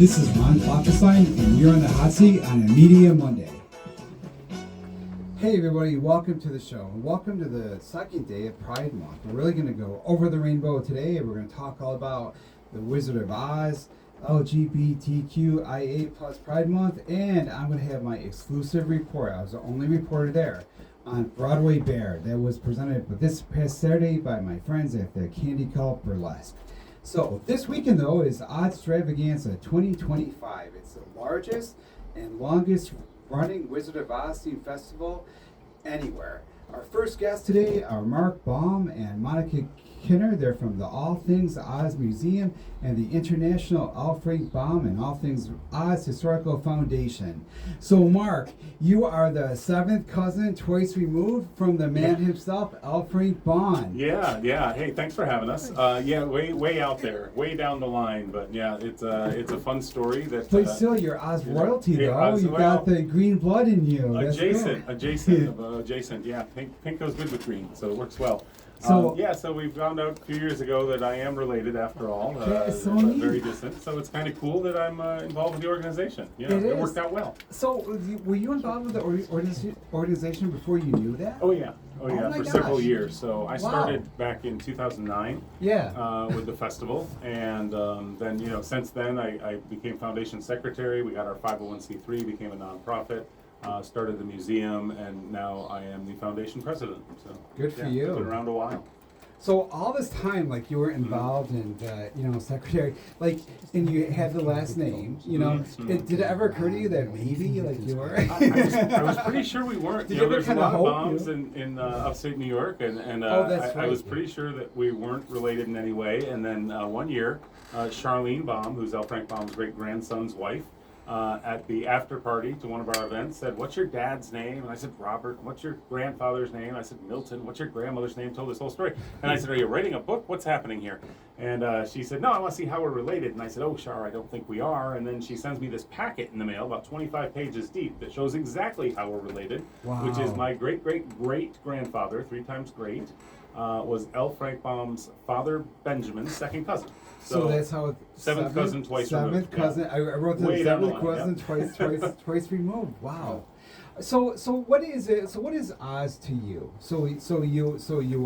This is Ron Klopfenstein, and you're on the hot seat on a Media Monday. Hey everybody, welcome to the show. Welcome to the second day of Pride Month. We're really going to go over the rainbow today. We're going to talk all about the Wizard of Oz, LGBTQIA plus Pride Month, and I'm going to have my exclusive report. I was the only reporter there on Broadway Bared that was presented this past Saturday by my friends at the Candy Cult Burlesque. So this weekend though is Oz Extravaganza 2025. It's the largest and longest running Wizard of Oz themed festival anywhere. Our first guests today are Marc Baum and Monica Kinner. They're from the All Things Oz Museum and the International L. Frank Baum and All Things Oz Historical Foundation. So Marc, you are the seventh cousin twice removed from the man himself, L. Frank Baum. Yeah. Hey, thanks for having us. Way out there, way down the line. But yeah, it's a fun story. But still, you're Oz royalty though. Oz, You got the green blood in you. Adjacent. Yeah, pink goes good with green, so it works well. So we found out a few years ago that I am related after all. Very distant. So it's kind of cool that I'm involved with the organization. It worked out well. So were you involved with the organization before you knew that? Oh yeah, for several years. So I started back in 2009. With the festival, and then since then I became foundation secretary. We got our 501c3, became a nonprofit. Started the museum, and now I am the foundation president. So good for you. Been around a while. So all this time, like you were involved in, secretary, and you had the last name. Did it ever occur to you that maybe you were? I was pretty sure we weren't. Did you ever there's a lot of hope, Baums in upstate New York, and I was pretty sure that we weren't related in any way. And then one year, Charlene Baum, who's L. Frank Baum's great grandson's wife, at the after party to one of our events, said, "What's your dad's name?" And I said, "Robert." "What's your grandfather's name?" I said, "Milton." "What's your grandmother's name?" Told this whole story. And I said, "Are you writing a book? What's happening here?" And she said, "No, I want to see how we're related." And I said, "Oh, Char, I don't think we are." And then she sends me this packet in the mail, about 25 pages deep, that shows exactly how we're related, which is my great-great-great-grandfather, 3 times great, was L. Frank Baum's father, Benjamin's second cousin. So that's how it's seventh cousin twice removed. Seventh cousin. Yeah. I wrote the seventh cousin twice removed. Wow. So what is it? So what is Oz to you? So you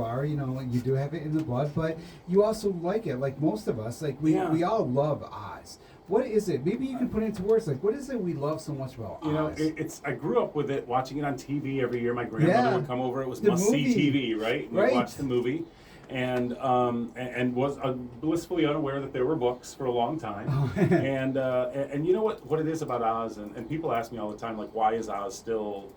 are, you do have it in the blood, but you also like it, like most of us. Like we all love Oz. What is it? Maybe you can put it into words. Like, what is it we love so much about Oz? I grew up with it, watching it on TV every year. My grandmother would come over. It was must-see TV, right? We'd watch the movie. And was blissfully unaware that there were books for a long time. And you know what it is about Oz, and people ask me all the time, like, why is Oz still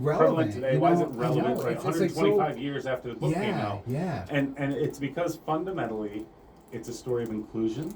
prevalent today? Why is it relevant? Right, 125 years after the book came out. And it's because fundamentally, it's a story of inclusion.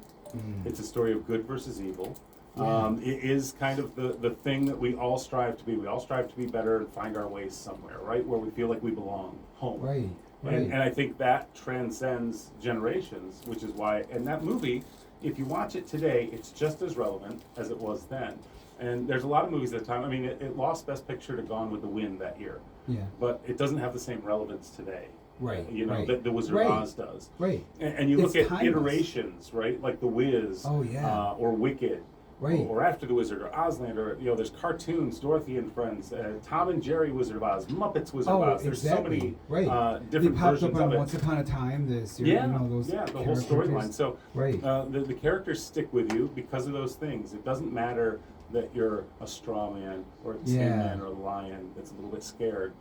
It's a story of good versus evil. It is kind of the thing that we all strive to be. We all strive to be better and find our ways somewhere, right? Where we feel like we belong, home. Right. And I think that transcends generations, which is why, and that movie, if you watch it today, it's just as relevant as it was then. And there's a lot of movies at the time. I mean, it lost Best Picture to Gone with the Wind that year. Yeah. But it doesn't have the same relevance today. Right. That the Wizard of Oz does. Right. And you look at iterations, right? Like The Wiz. Or Wicked. Right. Or After the Wizard, or Ozland, or there's cartoons, Dorothy and Friends, Tom and Jerry Wizard of Oz, Muppets Wizard of Oz. There's so many different versions up on of it. Once Upon a Time, the whole storyline. So the characters stick with you because of those things. It doesn't matter that you're a straw man or the Sandman or a lion that's a little bit scared.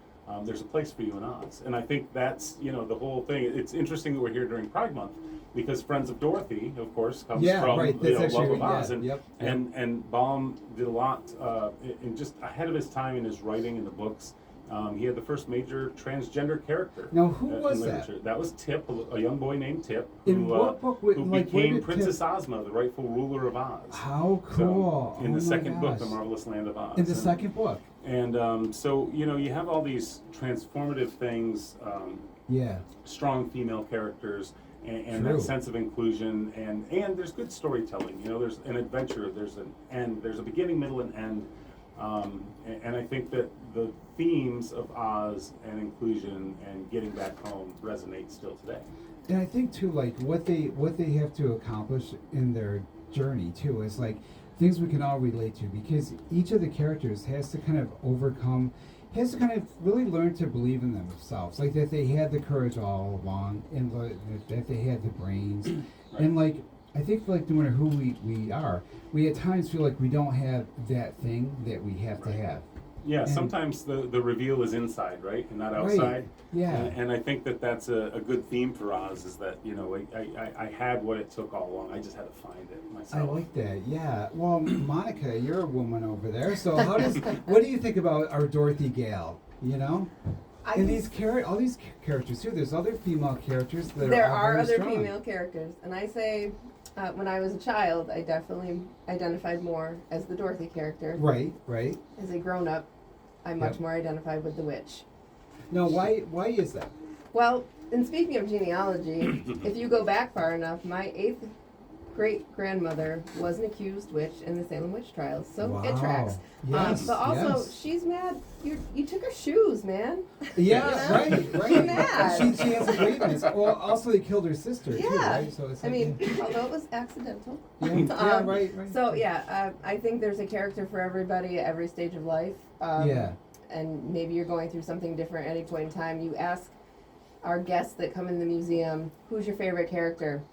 There's a place for you in Oz, and I think that's the whole thing. It's interesting that we're here during Pride Month, because Friends of Dorothy, of course, comes from Love of Oz, and Baum did a lot in just ahead of his time in his writing in the books. He had the first major transgender character. Now, who was that? That was Tip, a young boy named Tip, who became Princess Ozma, the rightful ruler of Oz. How cool! So, in the second book, The Marvelous Land of Oz. In the second book. And so you have all these transformative things. Strong female characters. And that sense of inclusion, and there's good storytelling. There's an adventure, there's an end, there's a beginning, middle, and end. And I think that the themes of Oz and inclusion and getting back home resonate still today. And I think too, like what they have to accomplish in their journey too is like things we can all relate to, because each of the characters has to kind of overcome, has to kind of really learn to believe in themselves, like that they had the courage all along, and that they had the brains, right. And like I think like no matter who we are, we at times feel like we don't have that thing that we have to have. Yeah, and sometimes the reveal is inside, right, and not outside. Right. Yeah. And I think that's a good theme for Oz, is that, you know, I had what it took all along. I just had to find it myself. I like that. Yeah. Well, Monica, you're a woman over there. So what do you think about our Dorothy Gale? You know, all these characters too. There's other female characters that there are other strong. Female characters, and I say. When I was a child, I definitely identified more as the Dorothy character. Right, right. As a grown-up, I'm much more identified with the witch. Now, why is that? Well, and speaking of genealogy, if you go back far enough, my 8th great-grandmother was an accused witch in the Salem witch trials, so it tracks. Yes, but also, she's mad. You took her shoes, man. Yeah, right. She's mad. She has a greatness. Well, also they killed her sister too, right? So it's although it was accidental. Yeah, right. So I think there's a character for everybody at every stage of life. And maybe you're going through something different at any point in time. You ask our guests that come in the museum, who's your favorite character?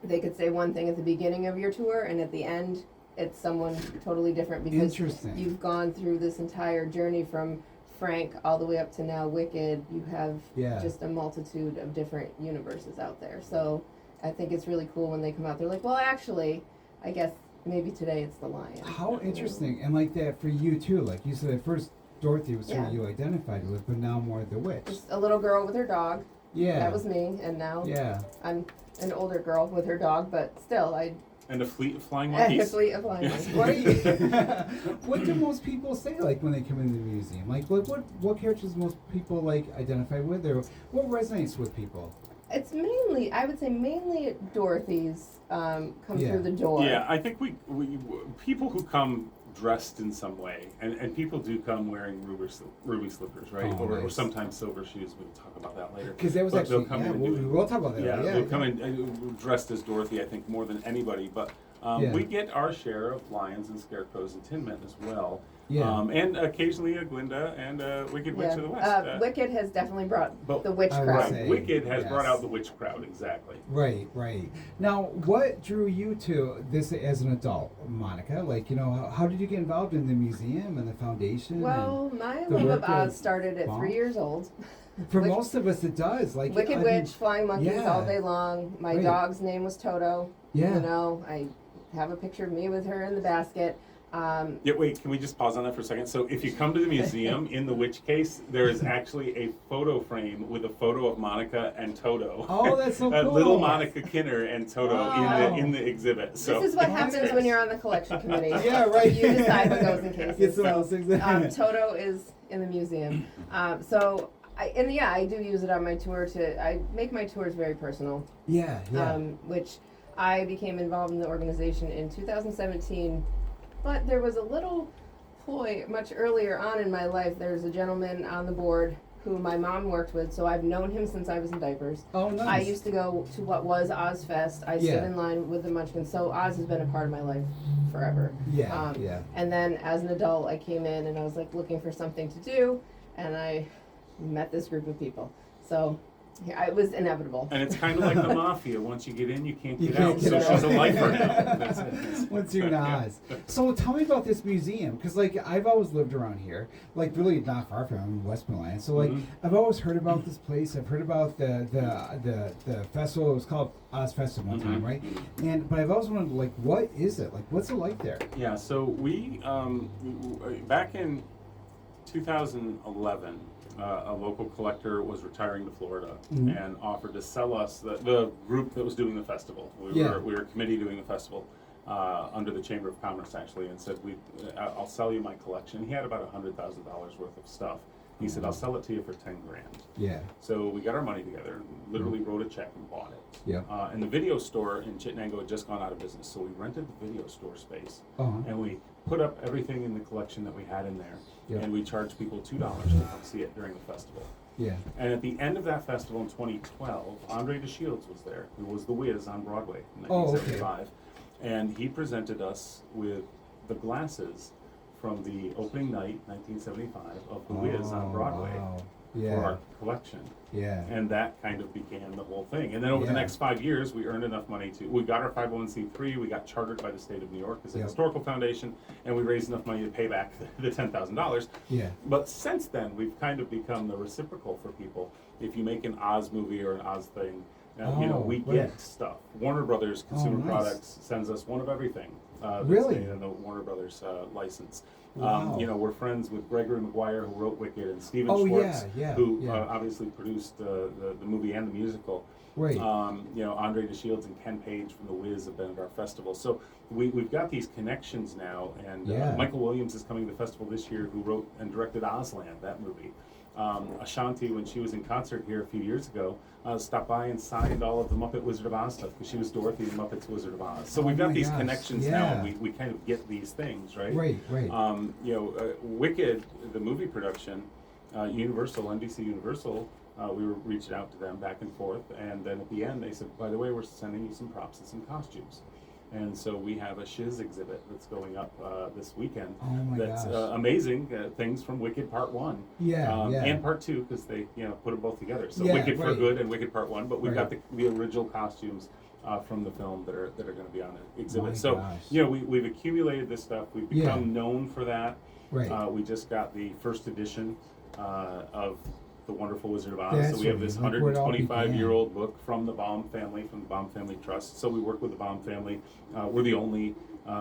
They could say one thing at the beginning of your tour, and at the end, it's someone totally different, because you've gone through this entire journey from Frank all the way up to now Wicked. You have just a multitude of different universes out there. So I think it's really cool when they come out. They're like, well, actually, I guess maybe today it's the lion. How interesting. And like that for you too. Like you said, at first Dorothy was who you identified with, but now more the witch. Just a little girl with her dog. Yeah. That was me, and now I'm an older girl with her dog, but still, And a fleet of flying monkeys. And a fleet of flying monkeys. Right. What do most people say, like, when they come into the museum? Like, what characters most people, like, identify with, or what resonates with people? It's mainly, I would say, Dorothy's come through the door. Yeah, I think we people who come dressed in some way, and people do come wearing ruby slippers, right? Or sometimes silver shoes. We'll talk about that later. Because that was actually, we'll talk about that. They'll come in dressed as Dorothy, I think, more than anybody. But we get our share of lions and scarecrows and tin men as well. Yeah. And occasionally a Glinda and a Wicked Witch of the West. Wicked has definitely brought the witch crowd. Right. Wicked has brought out the witch crowd, exactly. Right. Now, what drew you to this as an adult, Monica? Like, you know, how did you get involved in the museum and the foundation? Well, my love of Oz started at 3 years old. For most of us, it does. Like Wicked Witch, flying monkeys all day long. My dog's name was Toto. Yeah. You know, I have a picture of me with her in the basket. Wait, can we just pause on that for a second? So if you come to the museum, in the witch case, there is actually a photo frame with a photo of Monica and Toto. Oh, that's so cool. Little Monica Kinner and Toto in the exhip. So this is what happens when you're on the collection committee. Yeah, right. You decide what goes in cases. Toto is in the museum. I do use it on my tour I make my tours very personal. Yeah. Which I became involved in the organization in 2017. But there was a little ploy much earlier on in my life. There's a gentleman on the board who my mom worked with, so I've known him since I was in diapers. Oh, nice. I used to go to what was Ozfest. I stood in line with the Munchkins, so Oz has been a part of my life forever. Yeah. And then as an adult, I came in and I was like looking for something to do, and I met this group of people. So it was inevitable. And it's kind of like the mafia. Once you get in, you can't get out. So she's a lifer now. That's it. Once you're in Oz. So tell me about this museum, because like I've always lived around here, like really not far from Westmoreland. So like I've always heard about this place. I've heard about the festival. It was called Oz Fest one time, right? But I've always wondered, like, what is it? Like, what's it like there? Yeah. So we back in 2011. A local collector was retiring to Florida and offered to sell us the group that was doing the festival. We were a committee doing the festival under the Chamber of Commerce, actually, and said, I'll sell you my collection. He had about $100,000 worth of stuff. He said, I'll sell it to you for $10,000. Yeah. So we got our money together and literally wrote a check and bought it. Yeah. And the video store in Chittenango had just gone out of business, so we rented the video store space and we put up everything in the collection that we had in there. And we charged people $2 to come see it during the festival. Yeah. And at the end of that festival in 2012, Andre DeShields was there, who was the Wiz on Broadway in 1975. And he presented us with the glasses from the opening night, 1975, of the Wiz on Broadway for our collection. Yeah. And that kind of began the whole thing. And then over the next 5 years, we earned enough money we got our 501c3, we got chartered by the state of New York as a historical foundation, and we raised enough money to pay back the $10,000. Yeah. But since then, we've kind of become the reciprocal for people. If you make an Oz movie or an Oz thing, we get stuff. Warner Brothers Consumer Products sends us one of everything. Really? The Warner Brothers license. Wow. We're friends with Gregory Maguire, who wrote Wicked, and Stephen Schwartz, who obviously produced the movie and the musical. Right. Andre DeShields and Ken Page from The Wiz have been at our festival. So we've got these connections now, and Michael Williams is coming to the festival this year, who wrote and directed Ozland, that movie. Ashanti, when she was in concert here a few years ago, stopped by and signed all of the Muppet Wizard of Oz stuff, because she was Dorothy in Muppet's Wizard of Oz. So we've got these connections now, and we kind of get these things, right? Right. Wicked, the movie production, NBC Universal, we were reaching out to them back and forth, and then at the end they said, by the way, we're sending you some props and some costumes. And so we have a Shiz exhibit that's going up this weekend. Oh my that's gosh. Amazing things from Wicked Part 1. And Part 2, because they put them both together. So Wicked for Good and Wicked Part 1, but we've got the original costumes from the film that are going to be on the exhibit. We've accumulated this stuff. We've become known for that. Right. We just got the first edition of The Wonderful Wizard of Oz. So we have this 125-year-old book from the Baum family, from the Baum Family Trust. So we work with the Baum family. We're the only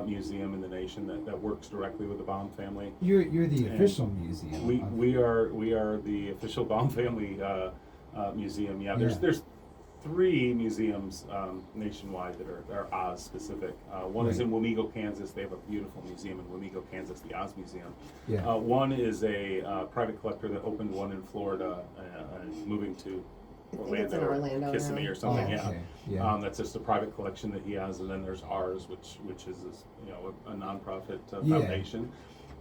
museum in the nation that works directly with the Baum family. You're the official museum. We are the official Baum family museum. Yeah, there's 3 museums nationwide that are Oz specific. One is in Wamego, Kansas. They have a beautiful museum in Wamego, Kansas, the Oz Museum. One is a private collector that opened one in Florida, moving to Orlando, Kissimmee or something. That's just a private collection that he has, and then there's ours, which is a nonprofit foundation.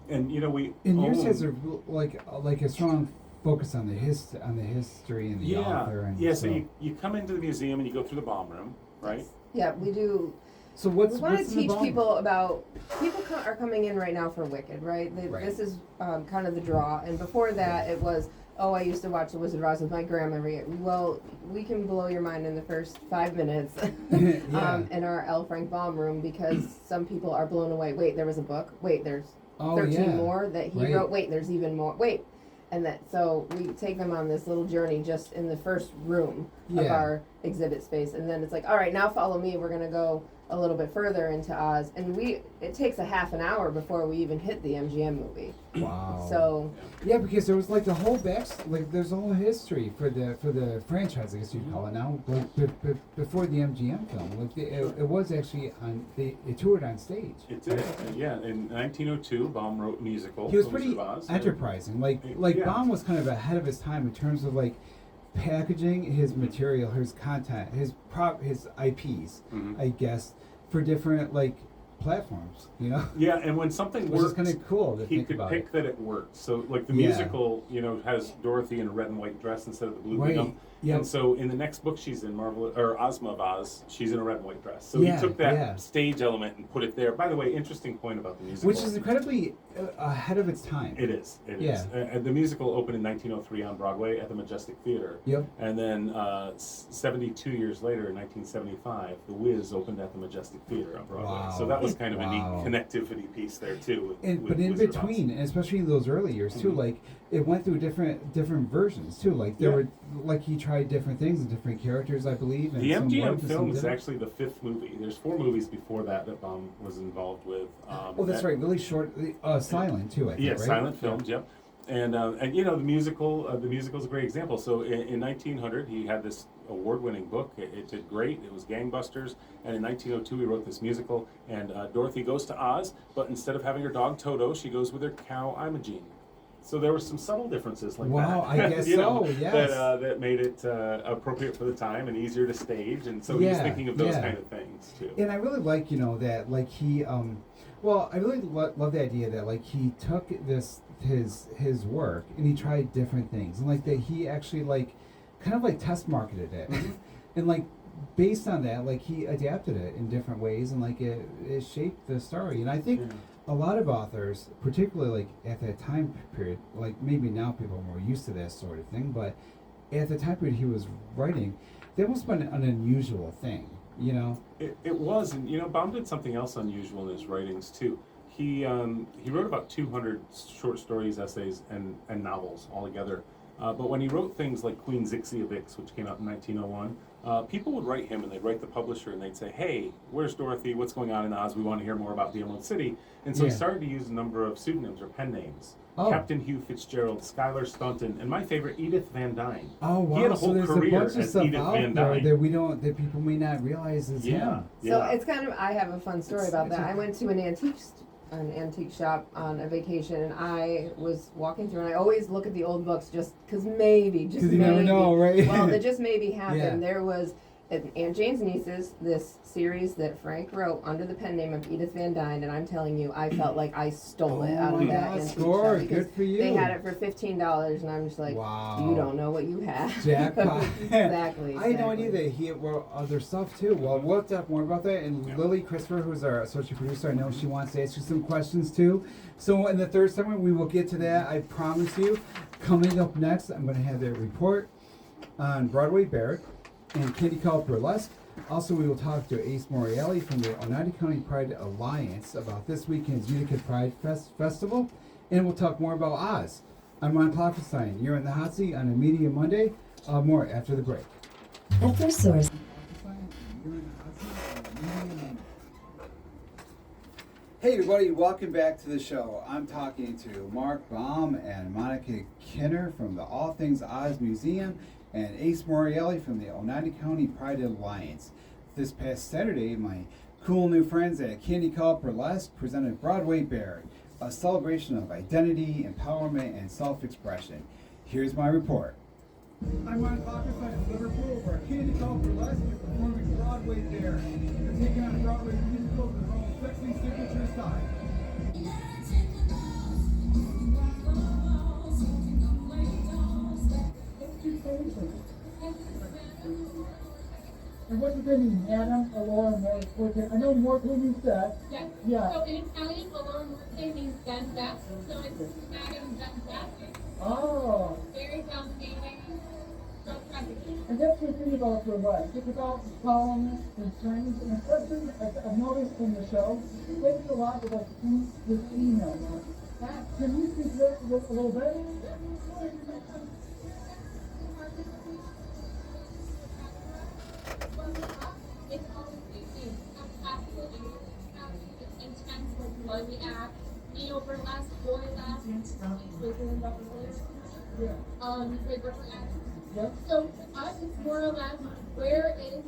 And yours has a strong focus on the history and the author. And so you come into the museum and you go through the Baum room, right? Yeah, we do. So we want to teach people about, are coming in right now for Wicked, right? This is kind of the draw. And before that, it was, I used to watch The Wizard of Oz with my grandma every year. Well, we can blow your mind in the first 5 minutes in our L. Frank Baum room, because some people are blown away. Wait, there was a book. Wait, there's 13 more that he wrote. Wait, there's even more. Wait. And so we take them on this little journey just in the first room of our exhibit space. And then it's like, all right, now follow me. We're going to go a little bit further into Oz. And it takes a half an hour before we even hit the MGM movie. Wow. So. Yeah, because there was the whole there's a whole history for the franchise, I guess you'd call it now. Before the MGM film, it was actually it toured on stage. It did, In 1902, Baum wrote musical. He was pretty enterprising. Baum was kind of ahead of his time in terms of packaging his material, his content, his IPs, I guess, for different platforms, Yeah, and when something works, is kind of cool to he think could about pick that it worked. So the musical, has Dorothy in a red and white dress instead of the blue gingham. And so in the next book she's in, Ozma of Oz, she's in a red and white dress. So he took that stage element and put it there. By the way, interesting point about the musical. Which is incredibly ahead of its time. It is. And the musical opened in 1903 on Broadway at the Majestic Theater. Yep. And then 72 years later, in 1975, The Wiz opened at the Majestic Theater on Broadway. Wow. So that was kind of a neat connectivity piece there too. But in between, and especially in those early years too, it went through different versions too. There were he tried different things and different characters, I believe. And the MGM film is actually the 5th movie. There's 4 movies before that Baum was involved with. That's right. Really short, silent too. I think. Yeah, right? Silent films. Yep. And the musical. The musical is a great example. So in 1900, he had this award-winning book. It did great. It was gangbusters. And in 1902, he wrote this musical. And Dorothy goes to Oz, but instead of having her dog Toto, she goes with her cow Imogene. So there were some subtle differences like that. Wow, I guess so. Yes. That made it appropriate for the time and easier to stage. And so he was thinking of those kind of things too. And I really like that he. Well, I really love the idea that like he took his work and he tried different things, and like that he actually like kind of like test marketed it, and like based on that, like he adapted it in different ways, and like it shaped the story. And I think a lot of authors, particularly like at that time period, like maybe now people are more used to that sort of thing, but at the time period he was writing, that must have been an unusual thing, you know? It was, and you know, Baum did something else unusual in his writings too. He wrote about 200 short stories, essays, and novels altogether. But when he wrote things like Queen Zixi of Ix, which came out in 1901, people would write him and they'd write the publisher and they'd say, hey, where's Dorothy? What's going on in Oz? We want to hear more about the Emerald City. And so he started to use a number of pseudonyms or pen names. Captain Hugh Fitzgerald, Schuyler Staunton, and my favorite, Edith Van Dyne. Oh wow! He had a whole career as Edith Van Dyne that people may not realize is him. So it's kind of, I have a fun story about that. I went to an antique shop on a vacation, and I was walking through, and I always look at the old books just because maybe, just maybe. You never know, right? Well, that just maybe happened. There was Aunt Jane's Nieces, this series that Frank wrote under the pen name of Edith Van Dyne, and I'm telling you, I felt like I stole it out of that antique shop. Good for you. They had it for $15, and I'm just like, wow. You don't know what you have. Jackpot. Exactly. I had no idea that he wrote other stuff too. Well, we'll talk more about that. And Lily Christopher, who's our associate producer, I know she wants to ask you some questions too. So in the third segment, we will get to that. I promise you. Coming up next, I'm going to have a report on Broadway Bared and Candy Cult Burlesque. Also, we will talk to Ace Morreale from the Oneida County Pride Alliance about this weekend's Utica Pride Festival. And we'll talk more about Oz. I'm Ron Klopfenstein. You're in the hot seat on a Media Monday. More after the break. At their source. Hey everybody, welcome back to the show. I'm talking to Marc Baum and Monica Kinner from the All Things Oz Museum and Ace Morreale from the Oneida County Pride Alliance. This past Saturday, my cool new friends at Candy Cult Burlesque presented Broadway Bared, a celebration of identity, empowerment, and self-expression. Here's my report. I'm Marc Baum in Liverpool, where Candy Cult Burlesque is performing Broadway Bared. They're taking on Broadway musicals in their own sexy signature style. And what's your name? Anna, Alora, Morte? I know Morte means that. Yes. Yeah. So in Italian, Alora Morte means bend back. So it's Madam Bend Back. Oh. Very fascinating. So trafficking. And that's the thing about burlesque. It's about solemnness and strength. And especially, I've noticed in the show, they do a lot with the female. Can you speak to that a little bit? It's absolutely intense with blood we act. You know, burlesque, burlesque, Yeah. So to us, it's more or less where is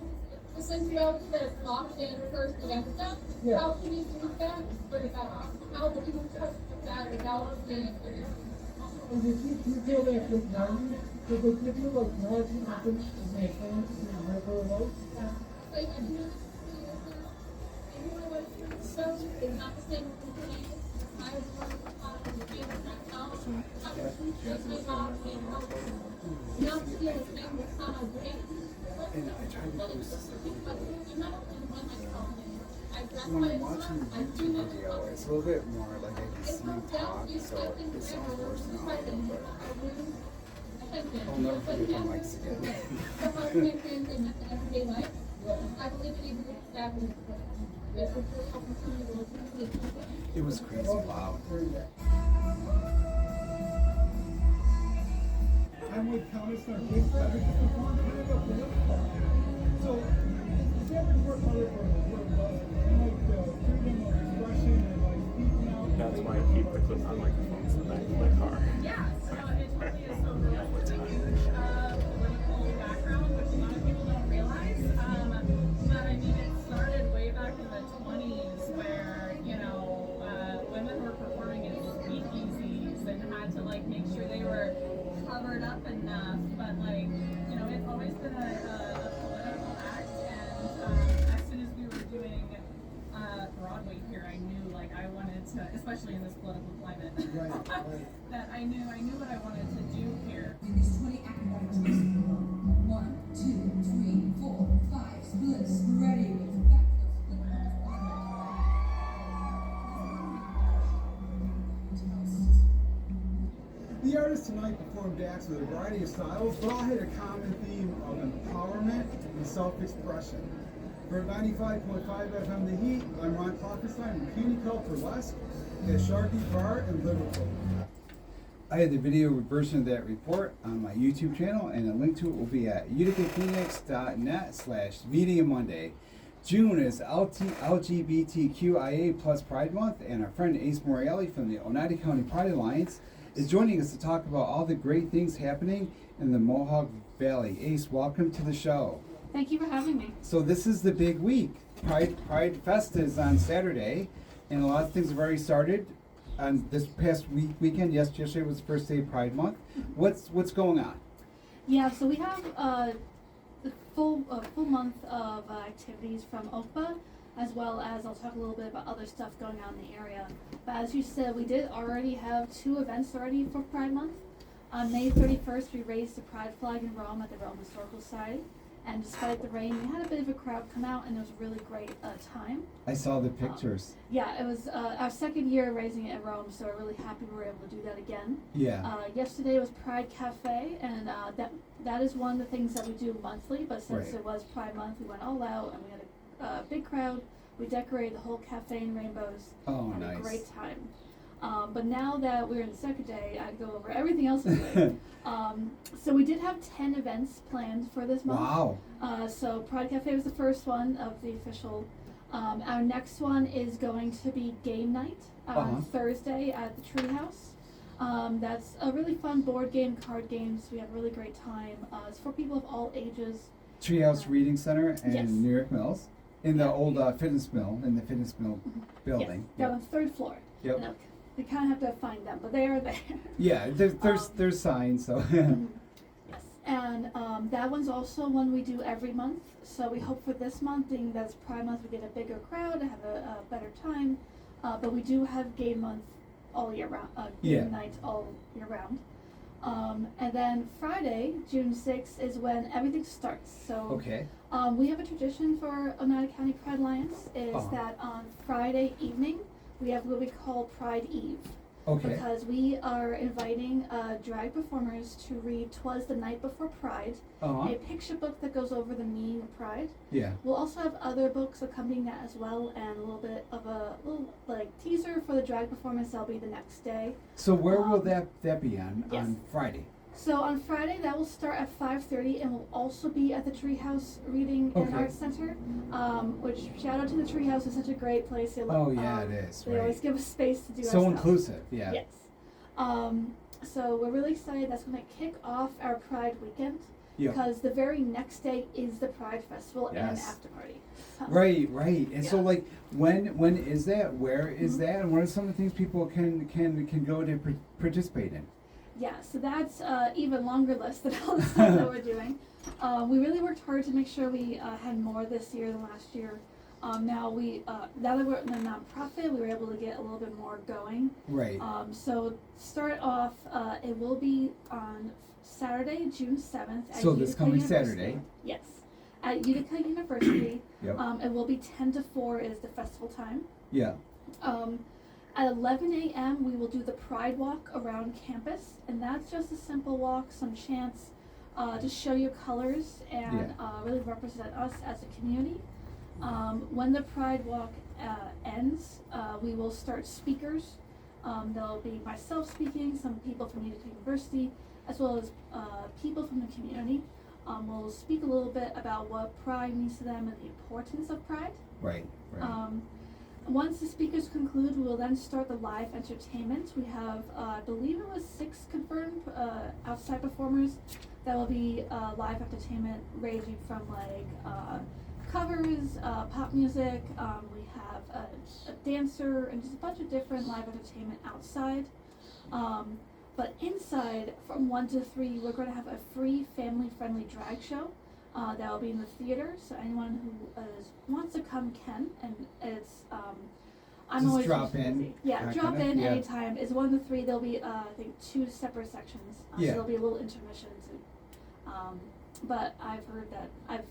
the sensuality that is locked in first against them. Yeah. How can you do that? What is that? How do you touch that without being And did you feel that with 90s? Did they give you like knowledge happens in their hands and their remote? like I think everyone is not the same company. I was one of the top of the game now. Not to feel the same with some of the And I tried to post this when when I'm watching the YouTube video, it's a little bit more like I can see him talk, so it sounds worse than audio, but I'll never forget the mics again. I believe it even that It was crazy loud. I'm with Counter-Star Kids, so is that report for freedom of expression and like speaking out? That's why I keep the clip-on microphones in the back of my car. Yeah, so it totally is a real political background, which a lot of people don't realize. But I mean, it started way back in the 20s where, you know, women were performing in speakeasies and had to like make sure they were covered up enough. But like, you know, it's always been a political act. And as soon as we were doing Broadway here, I knew like I especially in this political climate. Right, right. That I knew what I wanted to do here. These 20 acrobatics. 1, 2, 3, 4, 5, splits, ready, back The artists tonight performed acts with a variety of styles, but all had a common theme of empowerment and self-expression. For 95.5 FM The Heat, I'm Ron Klockenstein from Candy Cult Burlesque at Sharkey Bar in Liverpool. I had the video version of that report on my YouTube channel, and a link to it will be at uticaphoenix.net/Media Monday. June is LGBTQIA Plus Pride Month, and our friend Ace Morreale from the Oneida County Pride Alliance is joining us to talk about all the great things happening in the Mohawk Valley. Ace, welcome to the show. Thank you for having me. So this is the big week. Pride Fest is on Saturday, and a lot of things have already started. On this past weekend, yesterday was the first day of Pride Month. What's going on? Yeah, so we have the full month of activities from OPA, as well as I'll talk a little bit about other stuff going on in the area. But as you said, we did already have 2 events already for Pride Month. On May 31st, we raised the Pride flag in Rome at the Rome Historical Society. And despite the rain, we had a bit of a crowd come out, and it was a really great time. I saw the pictures. Yeah, it was our second year raising it in Rome, so we're really happy we were able to do that again. Yeah. Yesterday was Pride Cafe, and that is one of the things that we do monthly, but since Right. it was Pride Month, we went all out, and we had a big crowd. We decorated the whole cafe in rainbows. Oh, had nice. a great time. But now that we're in the second day, I'd go over everything else we're doing. So we did have 10 events planned for this month. Wow. So Pride Cafe was the first one of the official. Our next one is going to be game night on Thursday at the Treehouse. That's a really fun board game, card games. We have a really great time. It's for people of all ages. Treehouse Reading Center in Yes. New York Mills, in the old fitness mill, building. Yes, down on the 3rd floor. Yep. And, you kind of have to find them, but they are there. Yeah, there's signs, so. Yes, and that one's also one we do every month. So we hope for this month, being that's Pride Month, we get a bigger crowd, have a better time. But we do have game month all year round, game night all year round. And then Friday, June 6th, is when everything starts. So Okay. we have a tradition for Oneida County Pride Alliance is that on Friday evening, we have what we call Pride Eve. Okay. Because we are inviting drag performers to read 'Twas the Night Before Pride, a picture book that goes over the meaning of Pride. Yeah. We'll also have other books accompanying that as well, and a little bit of a little teaser for the drag performance that'll be the next day. So where will that be on Yes. on Friday? So on Friday, that will start at 5:30 and will also be at the Treehouse Reading and Arts Center, which shout out to the Treehouse, it's such a great place. They love, Oh yeah, it is. They Right. always give us space to do our So stuff. inclusive. Yeah. Yes. So we're really excited. That's going to kick off our Pride weekend Yeah. because the very next day is the Pride Festival and Yes. after party. So, Right. And so Yeah. like when is that? Where is that? And what are some of the things people can go to participate in? Yeah, so that's even longer list than all the stuff that we're doing. We really worked hard to make sure we had more this year than last year. Now that we're in a nonprofit, we were able to get a little bit more going. Right. So start off, it will be on Saturday, June 7th. At So this Utica coming University. Saturday. Yes, at Utica University. Yep. It will be 10 to 4 is the festival time. Yeah. At 11 a.m. we will do the Pride Walk around campus, and that's just a simple walk, some chants, to show your colors and really represent us as a community. When the Pride Walk ends, we will start speakers. There'll be myself speaking, some people from Utica University, as well as people from the community. We'll speak a little bit about what Pride means to them and the importance of Pride. Right. Once the speakers conclude, we will then start the live entertainment. We have, I believe it was 6 confirmed outside performers that will be live entertainment ranging from covers, pop music. We have a dancer and just a bunch of different live entertainment outside. But inside, from 1 to 3, we're going to have a free family-friendly drag show. That will be in the theater, so anyone who wants to come can, and it's I'm Just always drop busy. in. Yeah, drop kinda, in yeah. anytime. It's 1 to 3. There'll be I think 2 separate sections. So Yeah. there'll be a little intermissions. But I've heard that I've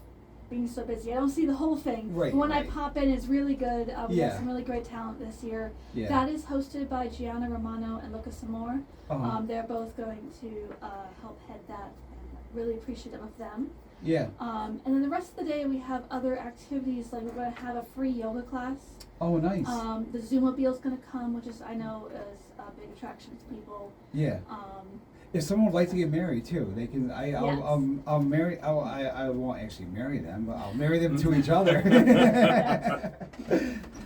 been so busy, I don't see the whole thing. Right, But when right. I pop in, it's really good. We Yeah. have some really great talent this year. Yeah. That is hosted by Gianna Romano and Lucas Amor. Uh-huh. They're both going to help head that, and I'm really appreciative of them. Yeah. And then the rest of the day we have other activities, like we're going to have a free yoga class. Oh, nice. The Zoomobile's going to come, which is, I know, is a big attraction to people. Yeah. If someone would like to get married too, they can. Yes. I'll marry. I won't actually marry them, but I'll marry them to each other.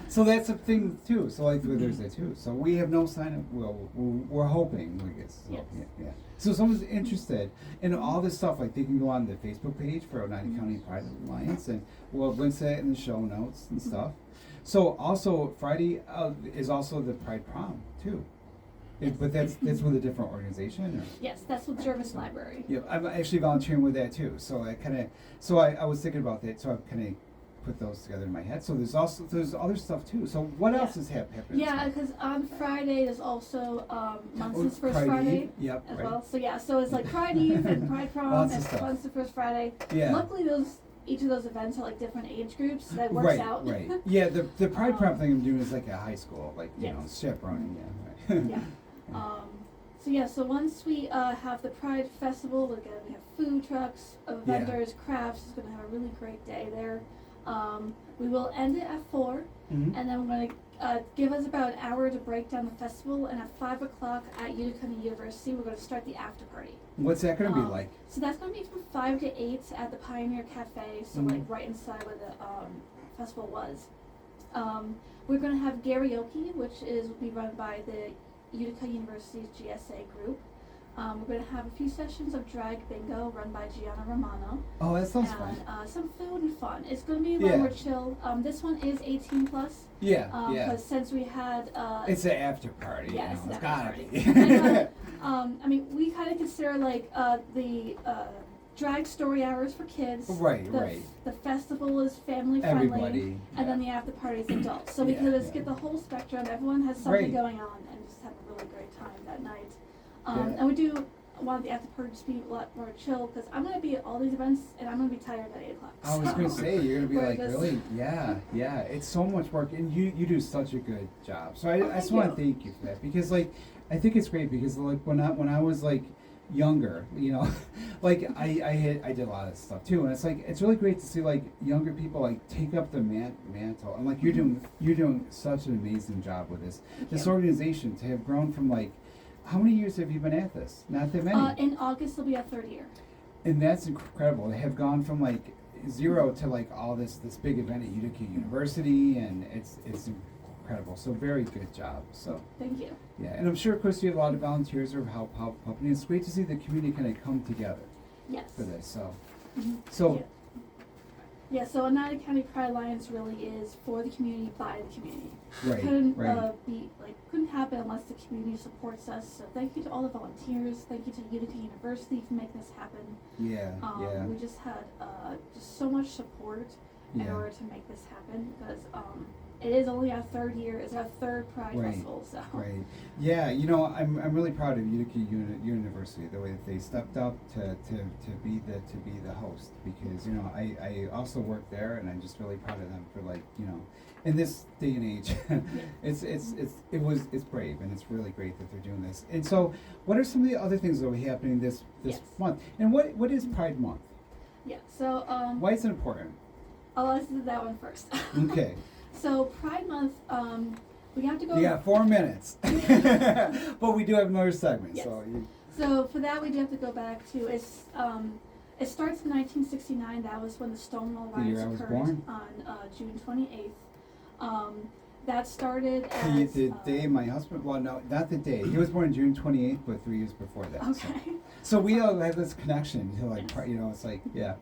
So that's a thing too. So like there's that too. So we have no sign of. Well, we're hoping. I guess. So, Yes. yeah. So if someone's interested in all this stuff, like they can go on the Facebook page for Oneida County Pride Alliance, and we'll link that in the show notes and stuff. So also Friday is also the Pride Prom too. But that's with a different organization, or? Yes, that's with Jervis Library. Yeah, I'm actually volunteering with that too. So I was thinking about that. So I kind of put those together in my head. So there's other stuff too. So what else is happening? Yeah, because on Friday there's also Munson's First Pride Friday Eve? Yep, as right. well. So yeah, so it's like Pride Eve and Pride Prom Lots of and stuff. Munson's First Friday. Yeah. Luckily, each of those events are like different age groups. That works Right, out. right. Yeah, the Pride Prom thing I'm doing is like a high school, like you Yes. know, chaperoning. Yeah, right. Yeah. So once we have the Pride Festival, we have food trucks, vendors, crafts. It's going to have a really great day there. We will end it at 4, Mhm. and then we're going to give us about an hour to break down the festival. And at 5 o'clock at Oneida County University, we're going to start the after party. What's that going to be like? So that's going to be from 5 to 8 at the Pioneer Cafe. So like right inside where the festival was. We're going to have karaoke, which will be run by the Utica University's GSA group. We're going to have a few sessions of drag bingo run by Gianna Romano. Oh, that sounds and fun. some food and fun. It's going to be a little more chill. This one is 18 plus. Yeah, Because since we had it's an after party. yeah, you know, it's it's an gotta after be. party. I mean, we kind of consider like the drag story hours for kids. Right, the, right. The festival is family friendly. Everybody. And then the after party is adults. So we Yeah, could just yeah. get the whole spectrum. Everyone has something Right. going on and just have a really great time that night. Yeah. And we do want the after party to be a lot more chill because I'm going to be at all these events and I'm going to be tired at 8 o'clock. I was gonna say you're gonna be We're like just- really, yeah. It's so much work, and you do such a good job. So I just thank want to you. thank you for that because like I think it's great because like when I was like younger, you know, like I did a lot of stuff too, and it's like it's really great to see like younger people like take up the mantle, and like you're doing such an amazing job with this you. organization to have grown from like. How many years have you been at this? Not that many. In August will be our 3rd year. And that's incredible. They have gone from like 0 to like all this big event at Utica University, and it's incredible. So very good job. So Thank you. yeah, and I'm sure of course you have a lot of volunteers who are helping. It's great to see the community kind of come together Yes. for this. So Mhm. so Yeah, so Oneida County Pride Alliance really is for the community, by the community. right, Couldn't right. couldn't happen unless the community supports us. So thank you to all the volunteers. Thank you to Utica University for making this happen. Yeah, yeah, We just had just so much support in Yeah. order to make this happen because it is only our 3rd year. It's our 3rd Pride Right, Festival. So right. Yeah, you know, I'm really proud of Utica University, the way that they stepped up to be the host, because you know I also work there, and I'm just really proud of them for like, you know, in this day and age, it's brave, and it's really great that they're doing this. And so, what are some of the other things that will be happening this Yes. month? And what is Pride Month? Yeah. So Why is it important? let's do that one first. Okay. So Pride Month, we have to go. You got 4 minutes, but we do have another segment. Yes. So you, So for that, we do have to go back to it starts in 1969. That was when the Stonewall The year riots I was occurred born. on June 28th. That started as the day my husband, well, no, not the day. He was born June 28th, but 3 years before that. Okay. So we all have this connection to like, Yes. you know, it's like, yeah.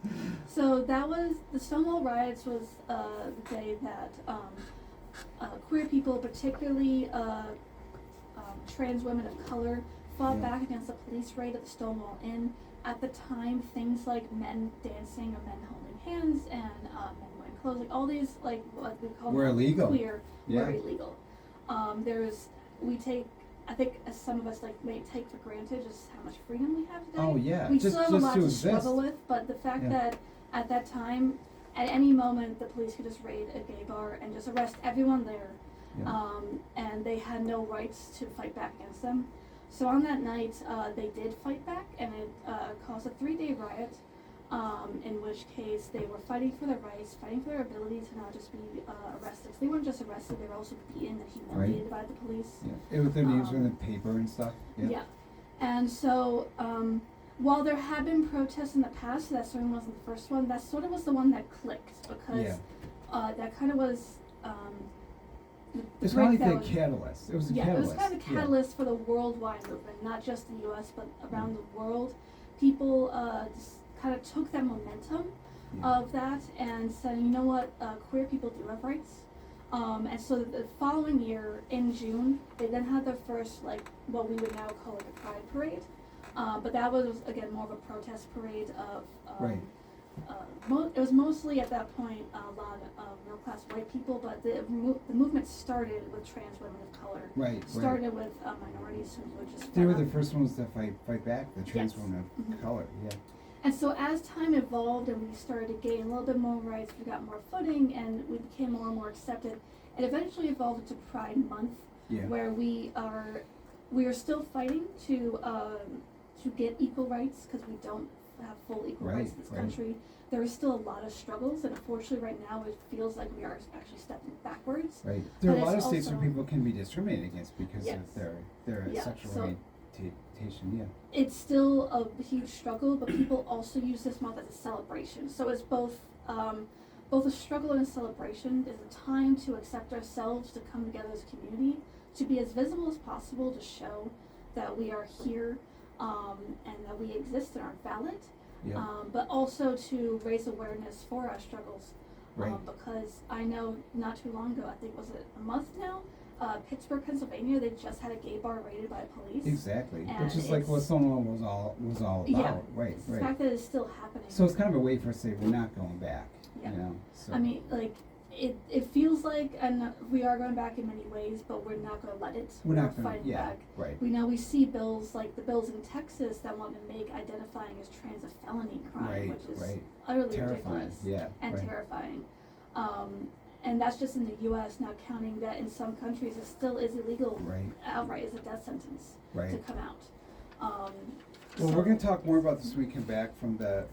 So that was the Stonewall riots was the day that queer people, particularly trans women of color, fought Yeah. back against the police raid at the Stonewall Inn. At the time, things like men dancing or men holding hands and men wearing clothes, like all these like what we call Were illegal. queer, Yeah. were illegal. I think as some of us may take for granted just how much freedom we have today. Oh yeah, We just still have a lot to exist. struggle with, but the fact that at that time, at any moment, the police could just raid a gay bar and just arrest everyone there, and they had no rights to fight back against them. So on that night, they did fight back, and it caused a 3-day riot, in which case they were fighting for their rights, fighting for their ability to not just be arrested. They weren't just arrested, they were also beaten and humiliated by the police. Yeah, it was their names were in the paper and stuff. Yeah. And so, while there have been protests in the past, that certainly wasn't the first one, that sort of was the one that clicked, because that kind of was it's kind of like the catalyst. It was a catalyst. It was kind of a catalyst for the worldwide movement, not just the U.S., but around the world. People just kind of took that momentum of that and said, you know what, queer people do have rights. And so the following year, in June, they then had their first, what we would now call a Pride Parade. But that was, again, more of a protest parade of, it was mostly at that point a lot of middle-class white people, but the movement started with trans women of color. Started with minorities who were just they were the first ones to fight back, the trans women of color, And so as time evolved and we started to gain a little bit more rights, we got more footing, and we became more and more accepted, it eventually evolved into Pride Month, where we are still fighting to get equal rights, because we don't have full equal rights in this country. There is still a lot of struggles, and unfortunately right now it feels like we are actually stepping backwards. There are a lot of states where people can be discriminated against because of their sexual orientation. It's still a huge struggle, but people also use this month as a celebration. So it's both a struggle and a celebration. It's a time to accept ourselves, to come together as a community, to be as visible as possible, to show that we are here, and that we exist and are valid, but also to raise awareness for our struggles. Because I know not too long ago, I think was it a month now, Pittsburgh, Pennsylvania, they just had a gay bar raided by police. Exactly, which is like what Stonewall was all about. The fact that it's still happening. So it's kind of a way for us to say we're not going back. You know. So. I mean, it feels like, and we are going back in many ways, but we're not going to let it. We're not fighting back. Right. We see bills like the bills in Texas that want to make identifying as trans a felony crime, which is utterly ridiculous and terrifying. And that's just in the U.S. Now, counting that in some countries it still is illegal outright as a death sentence to come out. Well, we're going to talk more about this when we come back from the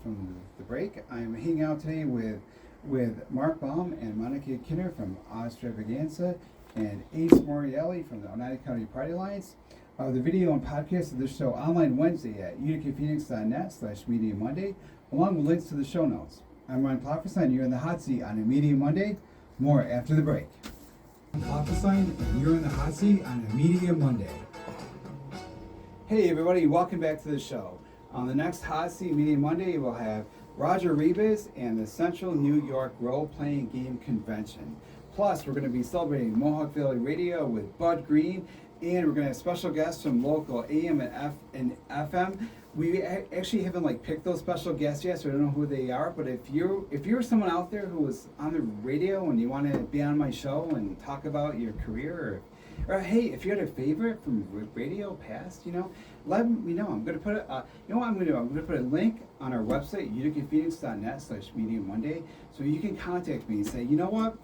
break. I'm hanging out today with Marc Baum and Monica Kinner from Extravaganza and Ace Morreale from the Oneida County Pride Alliance. The video and podcast of this show online Wednesday at uticaphoenix.net/Media Monday, along with links to the show notes. I'm Ryan Klopferstein. You're in the hot seat on a Media Monday. More after the break. I'm Klopferstein, and you're in the hot seat on a Media Monday. Hey everybody, welcome back to the show. On the next Hot Seat Media Monday, we'll have Roger Rebus and the Central New York Role-Playing Game Convention. Plus, we're going to be celebrating Mohawk Valley Radio with Bud Green, and we're going to have special guests from local AM and FM. We actually haven't picked those special guests yet, so I don't know who they are. But if you're someone out there who was on the radio and you want to be on my show and talk about your career, or hey, if you had a favorite from radio past, let me know. I'm going to put I'm going to put a link on our website, uticaphoenix.net/Media Monday, so you can contact me and say, you know what,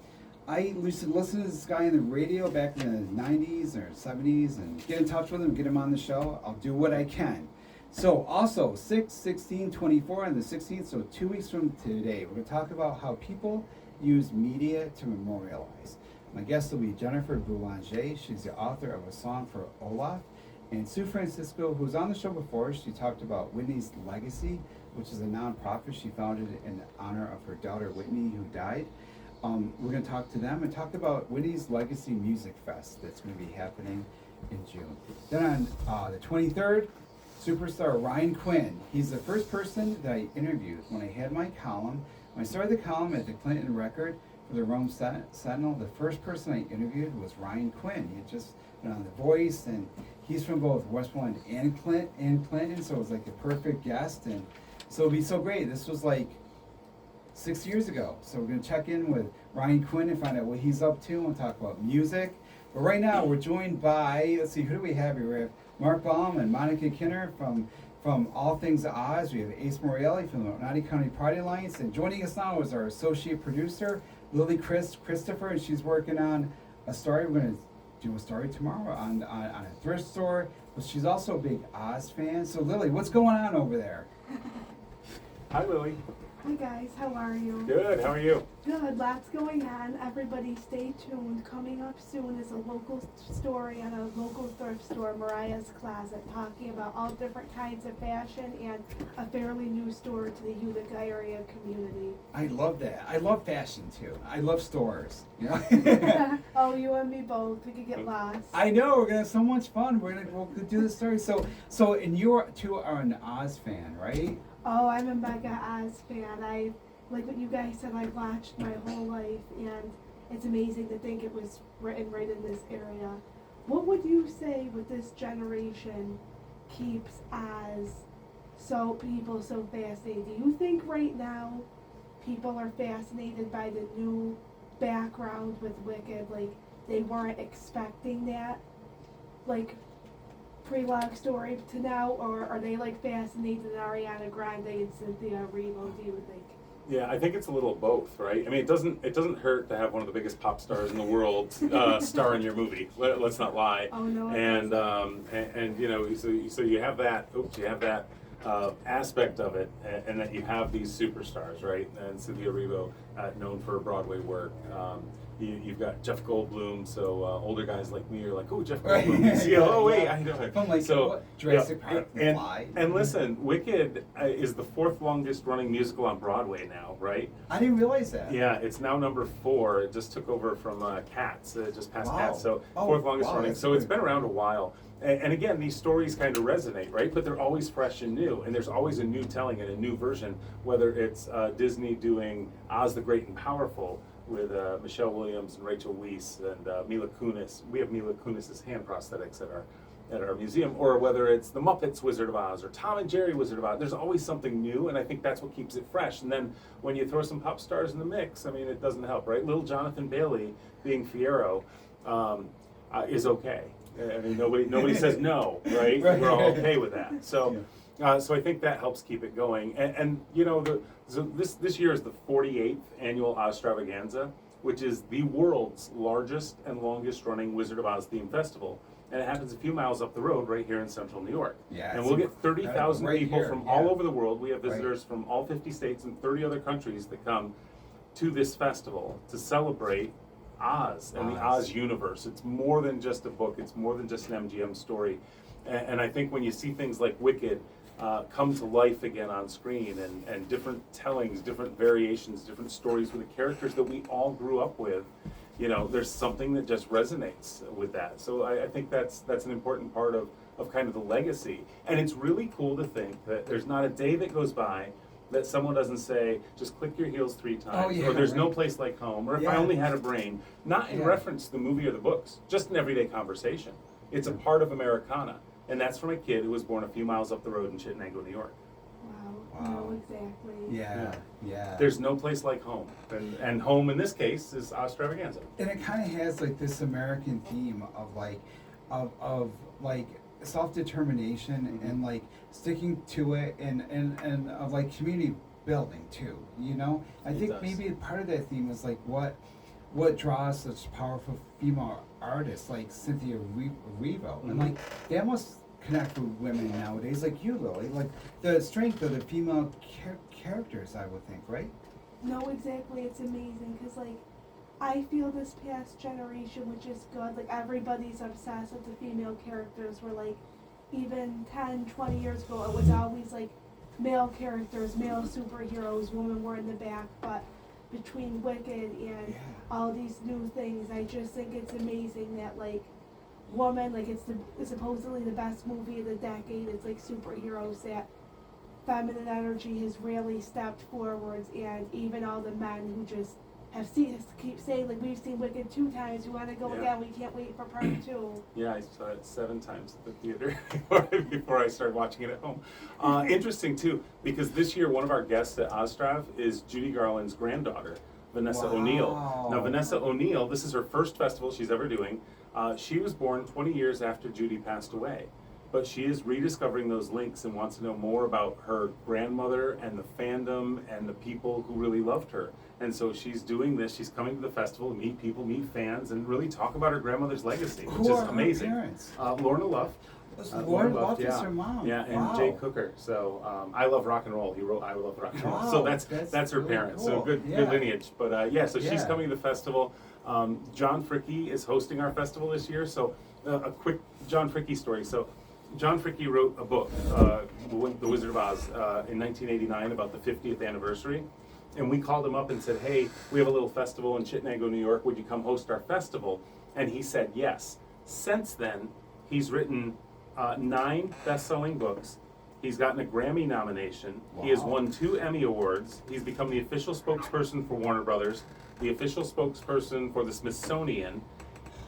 I used to listen to this guy on the radio back in the 90s or 70s, and get in touch with him, get him on the show. I'll do what I can. So also 6, 16, 24 on the 16th, so 2 weeks from today, we're going to talk about how people use media to memorialize. My guest will be Jennifer Boulanger. She's the author of a song for Olaf. And Sue Francisco, who's on the show before, she talked about Whitney's Legacy, which is a nonprofit she founded in honor of her daughter Whitney, who died. We're going to talk to them and talk about Whitney's Legacy Music Fest that's going to be happening in June. Then on the 23rd, superstar Ryan Quinn. He's the first person that I interviewed when I had my column. When I started the column at the Clinton Record for the Rome Sentinel, the first person I interviewed was Ryan Quinn. He had just been on The Voice, and he's from both Westmoreland and Clinton, so it was like a perfect guest. And so it'll be so great. This was 6 years ago. So we're going to check in with Ryan Quinn and find out what he's up to and talk about music. But right now we're joined by, let's see, who do we have here? We have Marc Baum and Monica Kinner from All Things Oz. We have Ace Morreale from the Oneida County Pride Alliance. And joining us now is our associate producer, Lily Christopher, and she's working on a story. We're going to do a story tomorrow on a thrift store. But she's also a big Oz fan. So Lily, what's going on over there? Hi, Lily. Hi guys, how are you? Good, how are you? Good, lots going on. Everybody stay tuned. Coming up soon is a local story on a local thrift store, Mariah's Closet, talking about all different kinds of fashion and a fairly new store to the Utica area community. I love that. I love fashion too. I love stores. You know? Oh, you and me both. We could get lost. I know, we're gonna have so much fun. We'll do this story. So and you two are an Oz fan, right? Oh, I'm a mega Oz fan. I like what you guys said. I've watched my whole life, and it's amazing to think it was written right in this area. What would you say with this generation keeps Oz people so fascinated? Do you think right now people are fascinated by the new background with Wicked? Like they weren't expecting that, like pre-log story to now, or are they like fascinated in Ariana Grande and Cynthia Erivo, do you think? Yeah, I think it's a little of both, right? I mean, it doesn't hurt to have one of the biggest pop stars in the world star in your movie. Let's not lie. Oh no. And you know, so you have that. You have that aspect of it, and that you have these superstars, right? And Cynthia Erivo, known for Broadway work. You've got Jeff Goldblum, so older guys like me are like, oh, Jeff Goldblum. I know. From like Jurassic Park and listen, Wicked is the 4th longest running musical on Broadway now, right? I didn't realize that. Yeah, it's now number 4. It just took over from Cats, just past Wow. Cats, so 4th longest running. So it's been around a while. And again, these stories kind of resonate, right? But they're always fresh and new, and there's always a new telling and a new version, whether it's Disney doing Oz the Great and Powerful, with Michelle Williams and Rachel Weisz and Mila Kunis. We have Mila Kunis's hand prosthetics at our museum, or whether it's the Muppets Wizard of Oz or Tom and Jerry Wizard of Oz. There's always something new, and I think that's what keeps it fresh. And then when you throw some pop stars in the mix, I mean, it doesn't help, right? Little Jonathan Bailey being Fiyero is okay. I mean, nobody says no, right? We're all okay with that. So. So I think that helps keep it going, and you know, this year is the 48th annual Ozstravaganza, which is the world's largest and longest running Wizard of Oz themed festival, and it happens a few miles up the road right here in Central New York. Yeah, and we'll get 30,000 right people here, from yeah. all over the world. We have visitors from all 50 states and 30 other countries that come to this festival to celebrate Oz and the Oz universe. It's more than just a book. It's more than just an MGM story, and I think when you see things like Wicked come to life again on screen, and different tellings, different variations, different stories with the characters that we all grew up with, you know, there's something that just resonates with that. So I think that's an important part of kind of the legacy. And it's really cool to think that there's not a day that goes by that someone doesn't say, just click your heels 3 times, or there's no place like home, or if I only had a brain, not in reference to the movie or the books, just an everyday conversation. It's a part of Americana. And that's from a kid who was born a few miles up the road in Chittenango, New York. Wow. No, exactly. Yeah. There's no place like home. And home in this case is Ozstravaganza. And it kind of has like this American theme of like, of like self-determination and like sticking to it and of like community building too, you know? I think maybe part of that theme is like what draws such powerful female artists like Cynthia Erivo, and like that must connect with women nowadays, like you, Lily, like the strength of the female characters, I would think, right? No, exactly. It's amazing because like I feel this past generation, which is good, like everybody's obsessed with the female characters, where like even 10, 20 years ago it was always like male characters, male superheroes, women were in the back, but between Wicked and all these new things, I just think it's amazing that like woman, like it's supposedly the best movie of the decade. It's like superheroes, that feminine energy has really stepped forwards, and even all the men who just have keep saying like, we've seen Wicked 2 times, we want to go again, we can't wait for part 2. Yeah, I saw it 7 times at the theater before I started watching it at home. Interesting too, because this year one of our guests at Ozstrav is Judy Garland's granddaughter, Vanessa Wow. O'Neill. Now, Vanessa O'Neill, this is her first festival she's ever doing. She was born 20 years after Judy passed away, but she is rediscovering those links and wants to know more about her grandmother and the fandom and the people who really loved her. And so she's doing this. She's coming to the festival to meet people, meet fans, and really talk about her grandmother's legacy, which is amazing. Her parents? Lorna Luft. Lorna Luft is her mom. Yeah, and Wow. Jay Cooker. So I Love Rock and Roll. He wrote I Love Rock and Roll. Wow, So that's her really parents. cool. So good Yeah. lineage. But so she's Yeah. coming to the festival. John Fricke is hosting our festival this year. So a quick John Fricke story. So John Fricke wrote a book, The Wizard of Oz, in 1989 about the 50th anniversary. And we called him up and said, hey, we have a little festival in Chittenango, New York. Would you come host our festival? And he said yes. Since then, he's written 9 best-selling books. He's gotten a Grammy nomination. Wow. He has won 2 Emmy Awards. He's become the official spokesperson for Warner Brothers, the official spokesperson for the Smithsonian,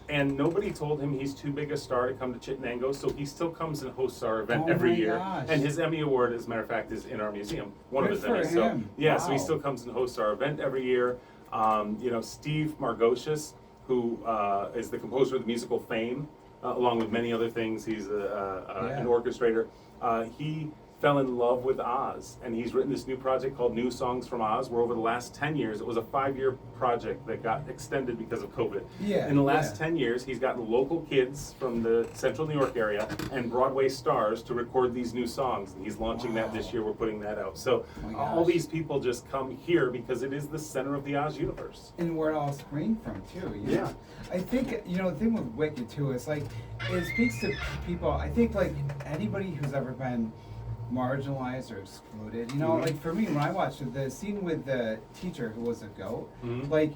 and nobody told him he's too big a star to come to Chittenango, so he still comes and hosts our event every year. Gosh. And his Emmy Award, as a matter of fact, is in our museum. One Good of his for Emmys. So him. yeah, so he Wow. still comes and hosts our event every year. Steve Margocius, who is the composer of the musical Fame, along with many other things. He's an orchestrator. He fell in love with Oz, and he's written this new project called New Songs from Oz, where over the last 10 years, it was a 5-year project that got extended because of COVID. Yeah, in the last yeah. 10 years, he's gotten local kids from the central New York area and Broadway stars to record these new songs, and he's launching that this year. We're putting that out. So Oh my all gosh. these people just come here because it is the center of the Oz universe. And where it all sprang from too. You know? Yeah. I think the thing with Wicked too is like it speaks to people. I think like anybody who's ever been marginalized or excluded. Like for me, when I watched the scene with the teacher who was a goat, like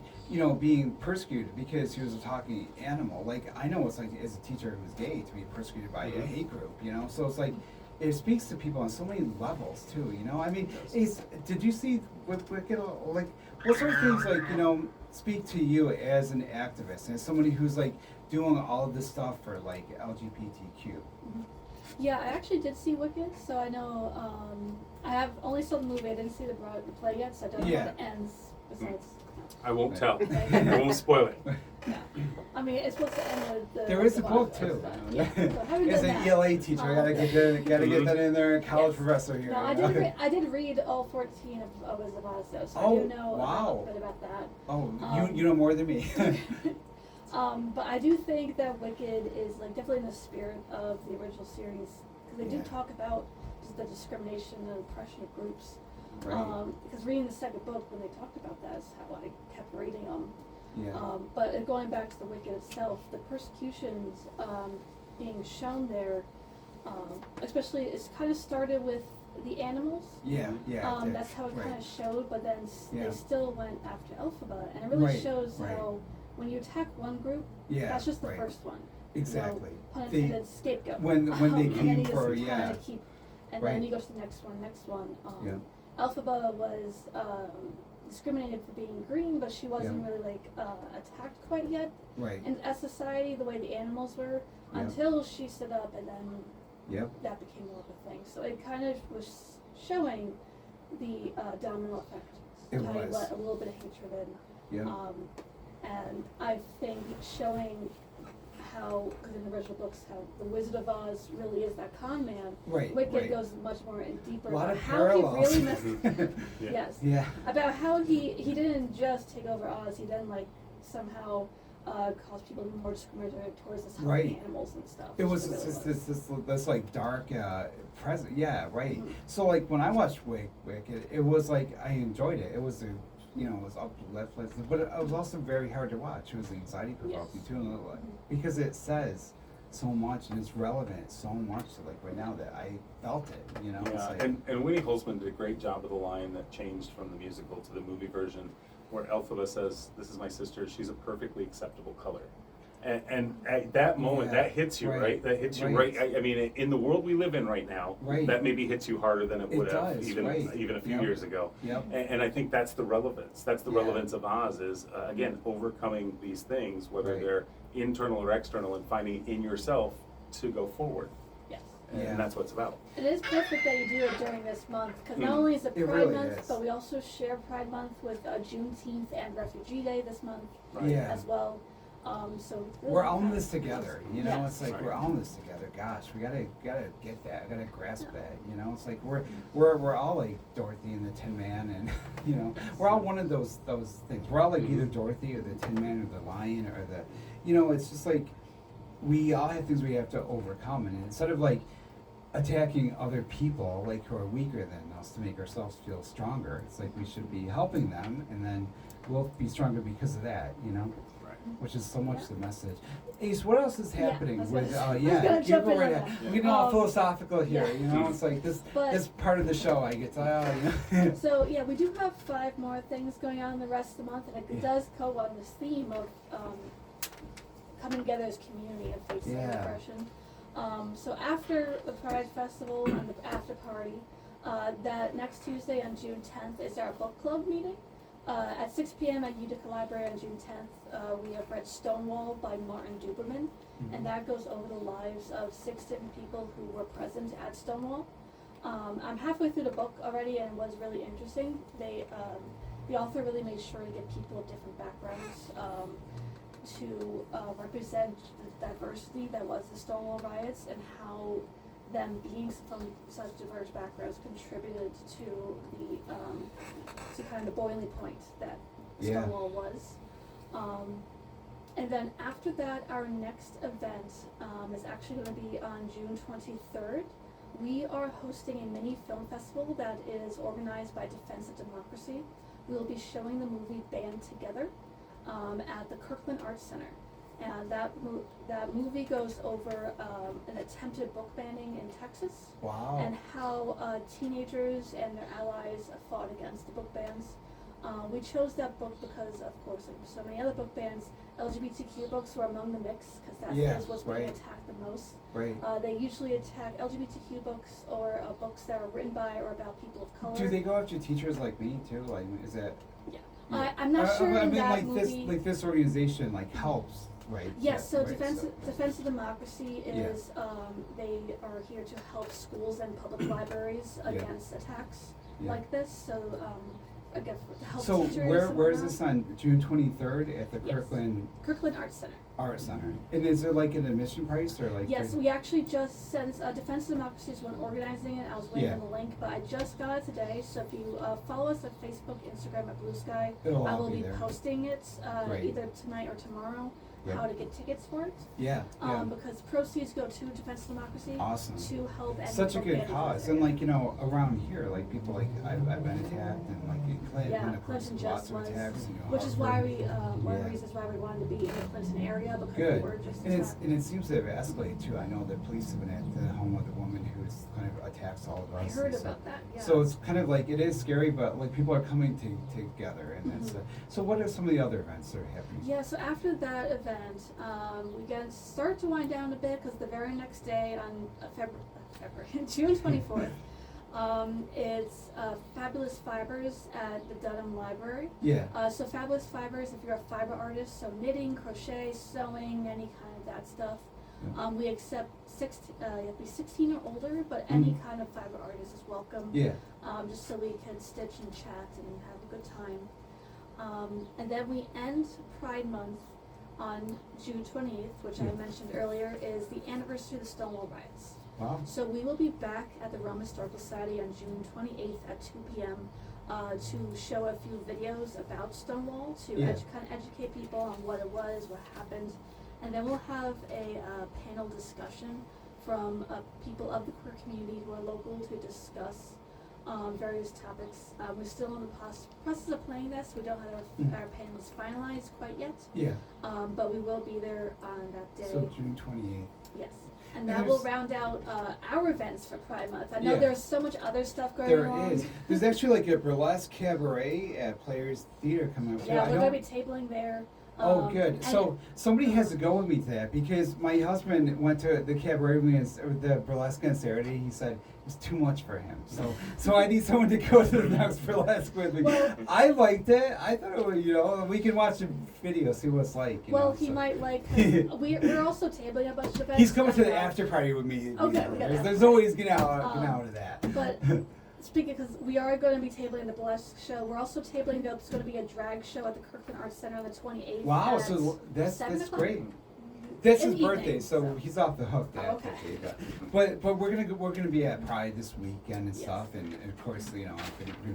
being persecuted because he was a talking animal. Like I know it's like as a teacher who's gay to be persecuted by a hate group. So it's like. It speaks to people on so many levels too, I mean, did you see Wicked? Like, what sort of things like speak to you as an activist, as somebody who's like doing all of this stuff for like LGBTQ? Yeah, I actually did see Wicked, so I know. I have only saw the movie. I didn't see the play yet, so I don't know how it ends. Besides, I won't tell. I won't spoil it. yeah. I mean, it's supposed to end with the. There is a the book Oscars, too. but, yeah, so I haven't As done an that. ELA teacher, I gotta get that in there. College professor here. No, I did read all 14 of Wizard of Oz, though, so I do know a little bit about that. Oh, you know more than me. But I do think that Wicked is like definitely in the spirit of the original series, because they do talk about just the discrimination and oppression of groups. Right. Because reading the second book, when they talked about that, is how I kept reading them. Yeah. But going back to the Wicked itself, the persecutions being shown there, especially it's kind of started with the animals. Yeah. That's how it kind of showed, but then they still went after Elphaba, and it really Right, shows right. how when you attack one group, Yeah, that's just the right. first one. Exactly. Pun They- intended, scapegoat. when they and then came you just for kinda keep, and Right. then you go to the next one. Yeah. Elphaba was discriminated for being green, but she wasn't really like attacked quite yet. Right. And as society, the way the animals were, Yeah. until she stood up, and then Yep. that became more of a thing. So it kind of was showing the domino effect. It How you was. let a little bit of hatred in. Yeah. And I think showing how, because in the original books, how the Wizard of Oz really is that con man. Right, Wicked right. goes much more in deeper A lot about of how parallels. he really messed. Yeah. Yes. Yeah. About how he didn't just take over Oz. He then like somehow caused people to be more discriminatory towards the Right. animals and stuff. It was It really this like dark present. Yeah, right. Mhm. So like when I watched Wicked, it was like I enjoyed it. It was it was up left, but it was also very hard to watch. It was anxiety provoking too, because it says so much and it's relevant so much to like right now that I felt it. It's Yeah, like, and Winnie Holzman did a great job with the line that changed from the musical to the movie version, where Elphaba says, "This is my sister. She's a perfectly acceptable color." And at that moment, Yeah, that hits you, right, right? That hits you right. right. I mean, in the world we live in right now, Right. that maybe hits you harder than it It would have does, even right. a few Yep. years ago. Yep. And I think that's the relevance. That's the Yeah. relevance of Oz is again overcoming these things, whether Right. they're internal or external, and finding in yourself to go forward. Yes. and that's what it's about. It is perfect that you do it during this month, because not only is it Pride really Month, is. but we also share Pride Month with Juneteenth and Refugee Day this month as well. So really we're all in this together, you know. Yes. It's like we're all in this together. Gosh, we gotta get that. Gotta grasp that. You know, it's like we're all like Dorothy and the Tin Man, and you know, we're all one of those things. We're all like either Dorothy or the Tin Man or the Lion or the, you know. It's just like we all have things we have to overcome, and instead of like attacking other people like who are weaker than us to make ourselves feel stronger, it's like we should be helping them, and then we'll be stronger because of that. You know. Which is so much the message. Ace, what else is happening with? I'm getting all philosophical here. You know, it's like this part of the show I get to. You know. So yeah, we do have 5 more things going on the rest of the month, and it does go on this theme of coming together as community and facing oppression. So after the Pride Festival and the after party, that next Tuesday on June 10th is our book club meeting. At 6 p.m. at Utica Library on June 10th, we have read Stonewall by Martin Duberman, and that goes over the lives of 6 different people who were present at Stonewall. I'm halfway through the book already, and it was really interesting. The author really made sure to get people of different backgrounds to represent the diversity that was the Stonewall riots and how them being from such diverse backgrounds contributed to the to kind of the boiling point that Stonewall was. And then after that, our next event is actually going to be on June 23rd. We are hosting a mini film festival that is organized by Defense of Democracy. We will be showing the movie Band Together at the Kirkland Arts Center. And that movie goes over an attempted book banning in Texas. Wow. And how teenagers and their allies fought against the book bans. We chose that book because, of course, like so many other book bans, LGBTQ books were among the mix, because that is what's being attacked the most. Right. They usually attack LGBTQ books or books that are written by or about people of color. Do they go after teachers like me too? Like, is that? Yeah. I'm not sure I in mean, that movie. this organization helps. Right. Yes, so Defense of Democracy is they are here to help schools and public libraries against attacks like this. So again, to help teachers. So where is this on June 23rd at the Kirkland Arts Center? Arts Center. And is there like an admission price or like? Yes, we actually just since Defense of Democracy is one organizing it. I was waiting on the link, but I just got it today. So if you follow us at Facebook, Instagram, at Blue Sky, I will be posting it either tonight or tomorrow. How to get tickets for it. Because proceeds go to Defense of Democracy. Awesome. To help. Such a good cause. And around here, people I've been attacked, and in Clinton, of course, lots of attacks. Which is why we, one of the reasons why we wanted to be in the Clinton area, because we were just and it seems to have escalated too. I know the police have been at the home of the woman who's kind of attacks all of us. I heard about that, So it's kind of it is scary, but people are coming together, and that's so what are some of the other events that are happening? Yeah, so after that event, we can start to wind down a bit, because the very next day on June 24th, it's Fabulous Fibers at the Dedham Library. So Fabulous Fibers, if you're a fiber artist, so knitting, crochet, sewing, any kind of that stuff. We accept you have to be 16 or older, but any kind of fiber artist is welcome. Just so we can stitch and chat and have a good time. And then we end Pride Month on June 20th, which I mentioned earlier, is the anniversary of the Stonewall riots. Wow. So we will be back at the Rome Historical Society on June 28th at 2 p.m. To show a few videos about Stonewall, to kind of educate people on what it was, what happened. And then we'll have a panel discussion from people of the queer community who are local to discuss various topics. We're still in the process of planning this. We don't have our panels finalized quite yet. But we will be there on that day. So June 28th. Yes. And that will round out our events for Pride Month. I know there's so much other stuff going on. There is. There's actually a burlesque cabaret at Players Theater coming up. Yeah, we're going to be tabling there. Oh, good. So somebody has to go with me to that because my husband went to the cabaret with me the burlesque on Saturday. He said it's too much for him. So I need someone to go to the next burlesque with me. I liked it. I thought it was, we can watch the video, see what it's like. He might like. We're also tabling a bunch of events. He's coming to the after party with me. Okay, there's always get out of that. But. Speaking, because we are going to be tabling the burlesque show, we're also tabling. There's going to be a drag show at the Kirkland Arts Center on the 28th. Wow, so that's great. That's his birthday, so he's off the hook that day. But we're gonna be at Pride this weekend and stuff, and of course I'm gonna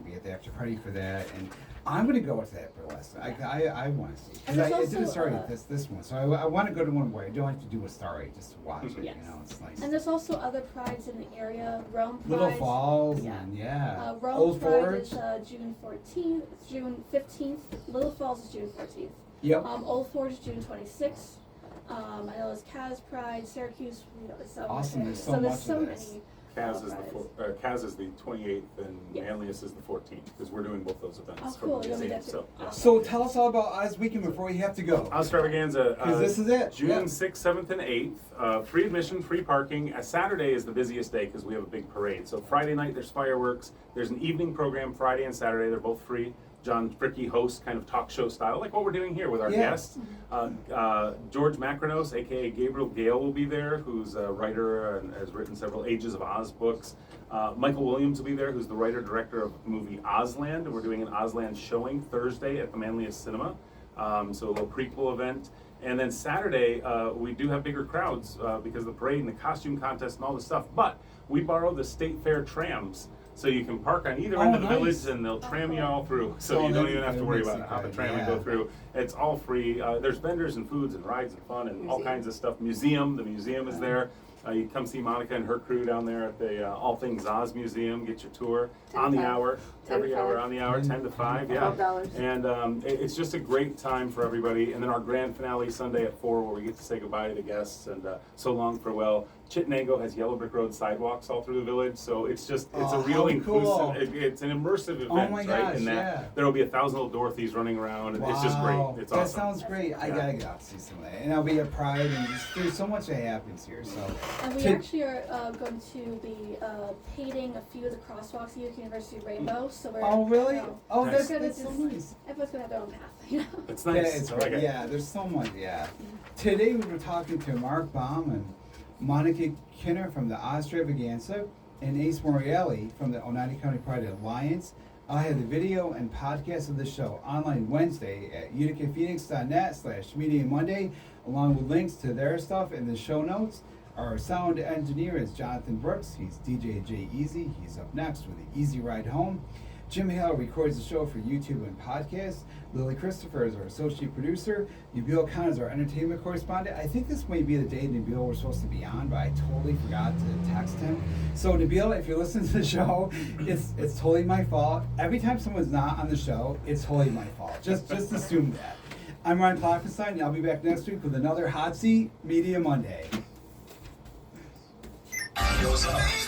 be at the after party for that, and I'm gonna go to that burlesque. I want to see because it didn't start at this one, so I want to go to one where I don't have to do a story just to watch it. Yes. It's nice. And there's also other prides in the area. Rome Pride. Little Falls and Rome Old Pride Forge is June 14th, June 15th. Little Falls is June 14th. Yep. Old Forge is June 26th. I know there's Kaz Pride, Syracuse. It's awesome. There's so many. Kaz is the 28th and Manlius is the 14th because we're doing both those events. Oh, cool. So tell us all about Oz Weekend before you have to go. Ozstravaganza. Because this is it. June 6th, 7th, and 8th. Free admission, free parking. Saturday is the busiest day because we have a big parade. So Friday night there's fireworks. There's an evening program Friday and Saturday. They're both free. John Fricky hosts kind of talk show style, like what we're doing here with our guests. George Macronos, aka Gabriel Gale, will be there, who's a writer and has written several Ages of Oz books. Michael Williams will be there, who's the writer-director of the movie Ozland, and we're doing an Ozland showing Thursday at the Manlius Cinema. So a little prequel event. And then Saturday, we do have bigger crowds because of the parade and the costume contest and all this stuff, but we borrow the State Fair trams. So you can park on either end of the village and they'll tram you all through. So you don't even have to worry about how the tram will go through. It's all free. There's vendors and foods and rides and fun and all kinds of stuff. The museum is there. You come see Monica and her crew down there at the All Things Oz Museum. Get your tour on the hour, every hour on the hour, 10 to 5. Yeah. $12. And it's just a great time for everybody. And then our grand finale Sunday at 4 where we get to say goodbye to the guests and so long, farewell. Chittenango has yellow brick road sidewalks all through the village, so it's a real inclusive. It's an immersive event, right? In that there will be 1,000 little Dorothys running around, and it's just great. It's awesome. That sounds great. I gotta get out to see some of that, and I'll be at Pride, and there's so much that happens here. So, and we actually are going to be painting a few of the crosswalks here at University of Rainbow. So we're. Oh really? Oh, nice. that's so nice. Everyone's gonna have their own path, It's nice. There's so much. Yeah. Today we were talking to Marc Baum and Monica Kinner from the Ozstravaganza and Ace Morreale from the Oneida County Pride Alliance. I have the video and podcast of the show online Wednesday at uticaphoenix.net/Media Monday, along with links to their stuff in the show notes. Our sound engineer is Jonathan Brooks. He's DJ J Easy. He's up next with the Easy Ride Home. Jim Hale records the show for YouTube and podcasts. Lily Christopher is our associate producer. Nabil Khan is our entertainment correspondent. I think this may be the day Nabil was supposed to be on, but I totally forgot to text him. So Nabil, if you're listening to the show, it's totally my fault. Every time someone's not on the show, it's totally my fault. Just assume that. I'm Ryan Klopfenstein, and I'll be back next week with another Hot Seat Media Monday.